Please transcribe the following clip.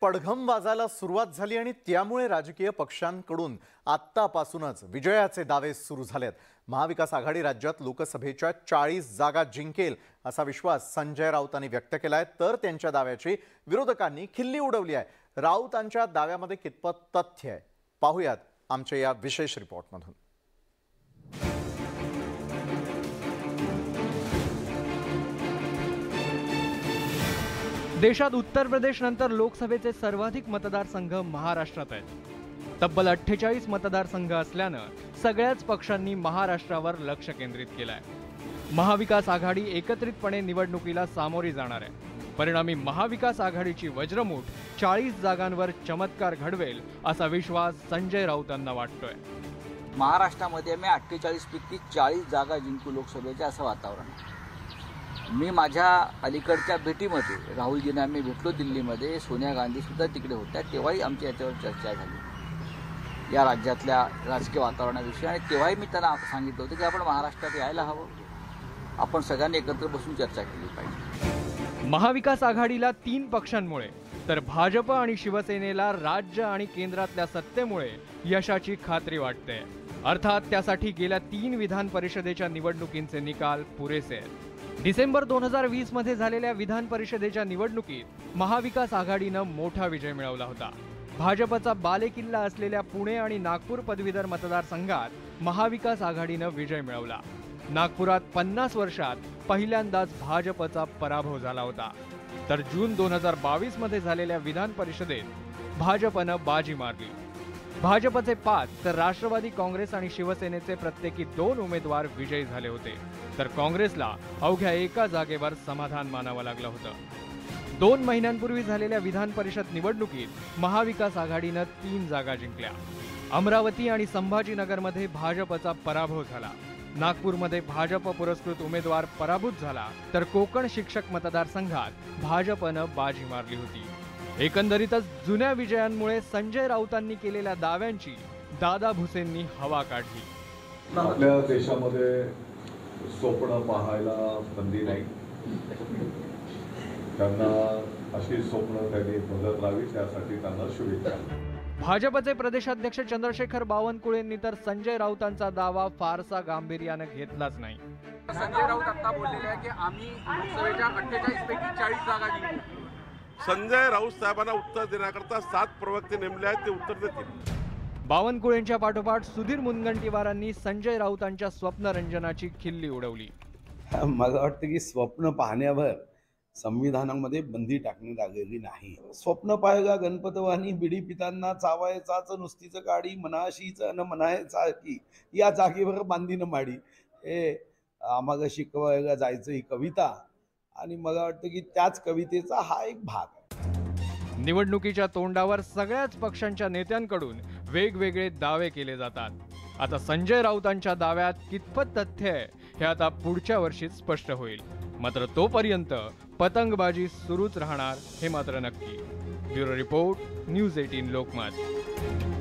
पडघम वाजायला सुरुवात झाली आणि त्यामुळे राजकीय पक्षांकडून आत्तापासूनच विजयाचे दावे सुरू झालेत। महाविकास आघाडी राज्यात लोकसभेच्या 40 जागा जिंकेल असा विश्वास संजय राऊतांनी व्यक्त केलाय, तर त्यांच्या दाव्याची विरोधकांनी खिल्ली उडवली आहे। राऊतांच्या दाव्यामध्ये कितपत तथ्य आहे पाहूयात आमच्या या विशेष रिपोर्टमधून। देशात उत्तर प्रदेश नंतर लोकसभेचे सर्वाधिक मतदारसंघ महाराष्ट्रात आहेत। तब्बल 48 मतदारसंघ असल्यानं सगळ्याच पक्षांनी महाराष्ट्रावर लक्ष केंद्रित केलंय। महाविकास आघाडी एकत्रितपणे निवडणुकीला सामोरी जाणार आहे। परिणामी महाविकास आघाडीची वज्रमूठ 40 जागांवर चमत्कार घडवेल असा विश्वास संजय राऊतांना वाटतोय। महाराष्ट्रामध्ये मी 48 पैकी 40 जागा जिंकू लोकसभेच्या असं वातावरण आहे। मी माझ्या अलीकडच्या भेटीमध्ये राहुलजींना मी भेटलो दिल्लीमध्ये, सोनिया गांधी सुद्धा तिकडे होत्या, तेव्हाही आमची याच्यावर चर्चा झाली या राज्यातल्या राजकीय वातावरणाविषयी। आणि तेव्हाही मी त्यांना सांगितलं होतं की आपण महाराष्ट्रात यायला हवं, आपण सगळ्यांनी एकत्र बसून चर्चा केली पाहिजे। महाविकास आघाडीला 3 पक्षांमुळे तर भाजप आणि शिवसेनेला राज्य आणि केंद्रातल्या सत्तेमुळे यशाची खात्री वाटते। अर्थात त्यासाठी गेल्या 3 विधान परिषदेच्या निवडणुकींचे निकाल पुरेसे आहेत। डिसेंबर 2020 मध्ये झालेल्या विधान परिषदेच्या निवडणुकीत महाविकास आघाडीनं मोठा विजय मिळवला होता। भाजपचा बालेकिल्ला असलेल्या पुणे आणि नागपूर पदवीधर मतदारसंघात महाविकास आघाडीनं विजय मिळवला। नागपुरात 50 वर्षात पहिल्यांदाच भाजपचा पराभव झाला होता। तर जून 2022 मध्ये झालेल्या विधान परिषदेत भाजपनं बाजी मारली। भाजपचे 5 तर राष्ट्रवादी काँग्रेस आणि शिवसेनेचे प्रत्येकी 2 उमेदवार विजयी झाले होते, तर काँग्रेसला अवघ्या 1 जागेवर समाधान मानावं लागलं होतं। 2 महिन्यांपूर्वी झालेल्या विधान परिषद निवडणुकीत महाविकास आघाडीनं 3 जागा जिंकल्या। अमरावती आणि संभाजीनगरमध्ये भाजपचा पराभव झाला। नागपूरमध्ये भाजप पुरस्कृत उमेदवार पराभूत झाला, तर कोकण शिक्षक मतदारसंघात भाजपनं बाजी मारली होती। एकंदरीतच जुन्या विजयांमुळे संजय राऊतांनी केलेल्या दाव्यांची दादा भुसेंनी हवा काढली। आपल्या देशामध्ये स्वप्न पाहायला बंदी नाही, त्यांना अशी स्वप्न त्यांनी बघत राहावी, त्यासाठी त्यांना शुभेच्छा। भाजपचे प्रदेशाध्यक्ष चंद्रशेखर बावनकुळेंनी तर संजय राऊतांचा दावा फारसा गांभीर्याने घेतलाच नाही। संजय राऊत आता बोललेले आहे की आम्ही लोकसभेच्या 48 पैकी 40 जागा जिंकू। संजय राऊत साहेबांना उत्तर देण्याकरता 7 प्रवक्ते नेमले आहेत, ते उत्तर देतील। बावनकुळेंच्या पाठोपाठ सुधीर मुनगंटीवारांनी संजय राऊतांच्या स्वप्नरंजनाची खिल्ली उडवली। मला वाटतं की स्वप्न पाहण्यावर संविधानामध्ये बंदी टाकण्यात आलेली नाही। स्वप्न पाहायला गणपतवानी बिडी पितांना चावायचाच नुसतीच गाडी, मनाशीच न म्हणायचा की या जागेवर बांधीन माडी, हे आम्हाला शिकवायला जायचं ही कविता, आणि मला वाटतं की त्याच कवितेचा हा एक भाग आहे। निवडणुकीच्या तोंडावर सगळ्याच पक्षांच्या नेत्यांकडून वेगवेगळे दावे केले जातात। आता संजय राऊतांच्या दाव्यात कितपत तथ्य आहे हे आता पुढच्या वर्षीच स्पष्ट होईल। मात्र तोपर्यंत पतंगबाजी सुरूच राहणार हे मात्र नक्की। Bureau report, news 18 Lokmat.